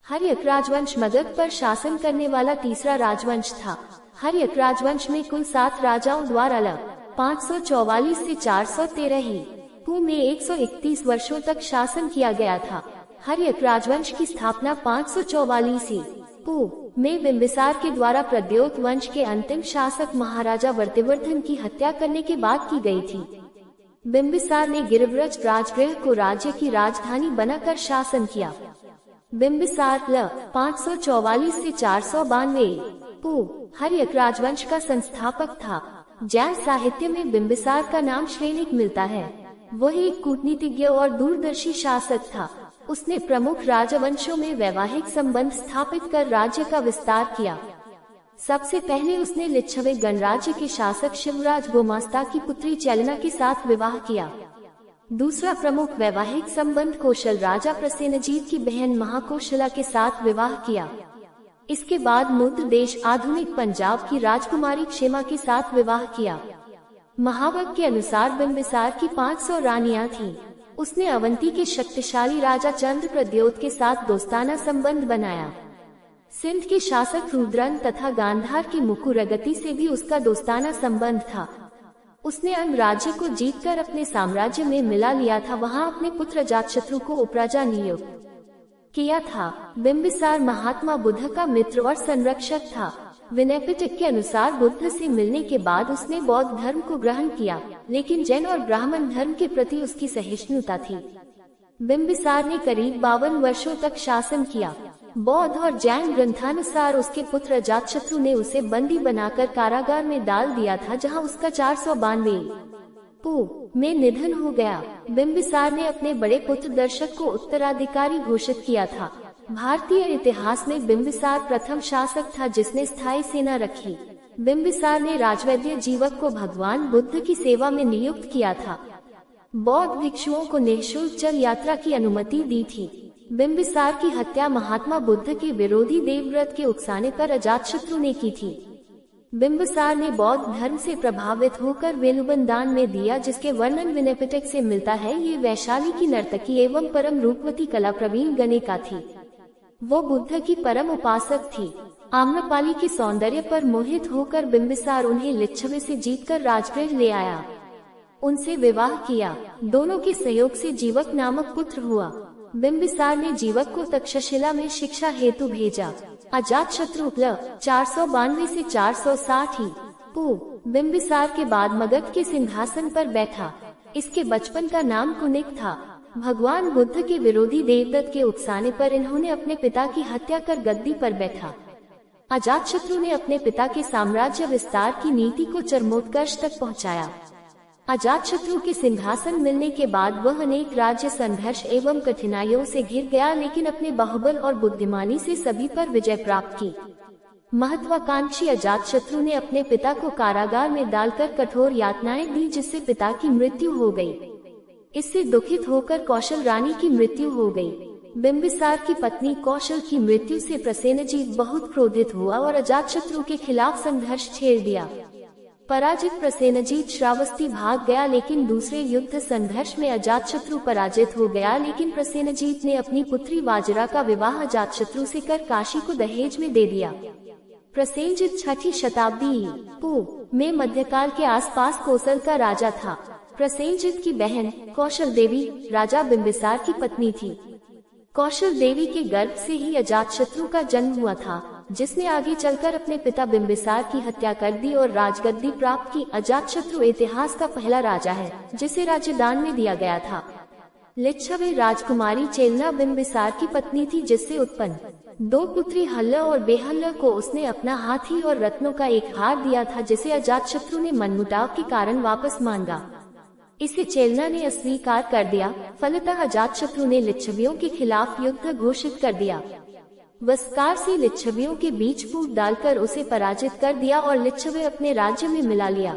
हर्यक राजवंश मगध पर शासन करने वाला तीसरा राजवंश था। हर्यक राजवंश में कुल 7 राजाओं द्वारा ल 544 से 413 ही पू में 131 वर्षों तक शासन किया गया था। हर्यक राजवंश की स्थापना 544 ही पू में बिंबिसार के द्वारा प्रद्योत वंश के अंतिम शासक महाराजा वर्तिवर्धन की हत्या करने के बाद की गई थी। बिंबिसार ने गिरिव्रज राजगृह को राज्य की राजधानी बनाकर शासन किया। बिंबिसार ल 544 से 492 पू हर्यक राजवंश का संस्थापक था। जैन साहित्य में बिंबिसार का नाम श्रेणिक मिलता है। वह एक कूटनीतिज्ञ और दूरदर्शी शासक था। उसने प्रमुख राजवंशों में वैवाहिक संबंध स्थापित कर राज्य का विस्तार किया। सबसे पहले उसने लिच्छवे गणराज्य के शासक शिवराज गोमास्ता की पुत्री चेलना के साथ विवाह किया। दूसरा प्रमुख वैवाहिक संबंध कौशल राजा प्रसेनजीत की बहन महाकौशला के साथ विवाह किया। इसके बाद मुद्र देश आधुनिक पंजाब की राजकुमारी क्षेमा के साथ विवाह किया। महावत के अनुसार बिंबिसार की 500 रानियां थीं। उसने अवंती के शक्तिशाली राजा चंद्र प्रद्योत के साथ दोस्ताना संबंध बनाया। सिंध के शासक रुद्रन तथा गांधार की मुकुरगति से भी उसका दोस्ताना संबंध था। उसने अंग राज्य को जीतकर अपने साम्राज्य में मिला लिया था। वहां अपने पुत्र अजातशत्रु को उपराजा नियुक्त किया था। बिंबिसार महात्मा बुद्ध का मित्र और संरक्षक था। विनय पिटक के अनुसार बुद्ध से मिलने के बाद उसने बौद्ध धर्म को ग्रहण किया, लेकिन जैन और ब्राह्मण धर्म के प्रति उसकी सहिष्णुता थी। बिंबिसार ने करीब 52 वर्षों तक शासन किया। बौद्ध और जैन ग्रंथानुसार उसके पुत्र अजातशत्रु ने उसे बंदी बनाकर कारागार में डाल दिया था, जहां उसका 492 पू में निधन हो गया। बिंबिसार ने अपने बड़े पुत्र दर्शक को उत्तराधिकारी घोषित किया था। भारतीय इतिहास में बिंबिसार प्रथम शासक था जिसने स्थायी सेना रखी। बिंबिसार ने राजवैद्य जीवक को भगवान बुद्ध की सेवा में नियुक्त किया था। बौद्ध भिक्षुओं को निःशुल्क चल यात्रा की अनुमति दी थी। बिंबिसार की हत्या महात्मा बुद्ध के विरोधी देवव्रत के उकसाने पर अजातशत्रु ने की थी। बिंबिसार ने बौद्ध धर्म से प्रभावित होकर वेलुबन दान में दिया, जिसके वर्णन विनय पिटक से मिलता है। ये वैशाली की नर्तकी एवं परम रूपवती कला प्रवीण गणिका थी। वो बुद्ध की परम उपासक थी। आम्रपाली के सौंदर्य पर मोहित होकर बिंबिसार उन्हें लिच्छवे से जीतकर राजगृह ले आया। उनसे विवाह किया। दोनों के सहयोग से जीवक नामक पुत्र हुआ। बिंबिसार ने जीवक को तक्षशिला में शिक्षा हेतु भेजा। अजातशत्रु 492 से 460 ही पू बिंबिसार के बाद मगध के सिंहासन पर बैठा। इसके बचपन का नाम कुनिक था। भगवान बुद्ध के विरोधी देवदत्त के उकसाने पर इन्होंने अपने पिता की हत्या कर गद्दी पर बैठा। अजातशत्रु ने अपने पिता के साम्राज्य विस्तार की नीति को चरमोत्कर्ष तक पहुंचाया। अजातशत्रु के सिंहासन मिलने के बाद वह अनेक राज्य संघर्ष एवं कठिनाइयों से घिर गया, लेकिन अपने बाहुबल और बुद्धिमानी से सभी पर विजय प्राप्त की। महत्वाकांक्षी अजातशत्रु ने अपने पिता को कारागार में डालकर कठोर यातनाएं दी, जिससे पिता की मृत्यु हो गई। इससे दुखित होकर कौशल रानी की मृत्यु हो गई। बिंबिसार की पत्नी कौशल की मृत्यु से प्रसेनजीत बहुत क्रोधित हुआ और अजातशत्रु के खिलाफ संघर्ष छेड़ दिया। पराजित प्रसेनजीत श्रावस्ती भाग गया, लेकिन दूसरे युद्ध संघर्ष में अजातशत्रु पराजित हो गया। लेकिन प्रसेनजीत ने अपनी पुत्री वाजरा का विवाह अजातशत्रु से कर काशी को दहेज में दे दिया। प्रसेनजीत 6ठी शताब्दी पू में मध्यकाल के आसपास कोसल का राजा था। प्रसेनजीत की बहन कौशल देवी राजा बिंबिसार की पत्नी थी। कौशल देवी के गर्भ से ही अजातशत्रु का जन्म हुआ था, जिसने आगे चलकर अपने पिता बिंबिसार की हत्या कर दी और राजगद्दी प्राप्त की। अजातशत्रु इतिहास का पहला राजा है जिसे राज्यदान में दिया गया था। लिच्छवे राजकुमारी चेलना बिंबिसार की पत्नी थी, जिससे उत्पन्न 2 पुत्री हल्ल और बेहल्ल को उसने अपना हाथी और रत्नों का एक हार दिया था, जिसे अजातशत्रु ने मनमुटाव के कारण वापस मांगा। इसे चेलना ने अस्वीकार कर दिया। फलतः अजातशत्रु ने लिच्छवियों के खिलाफ युद्ध घोषित कर दिया। वस्कार से लिच्छवियों के बीच फूट डालकर उसे पराजित कर दिया और लिच्छवे अपने राज्य में मिला लिया।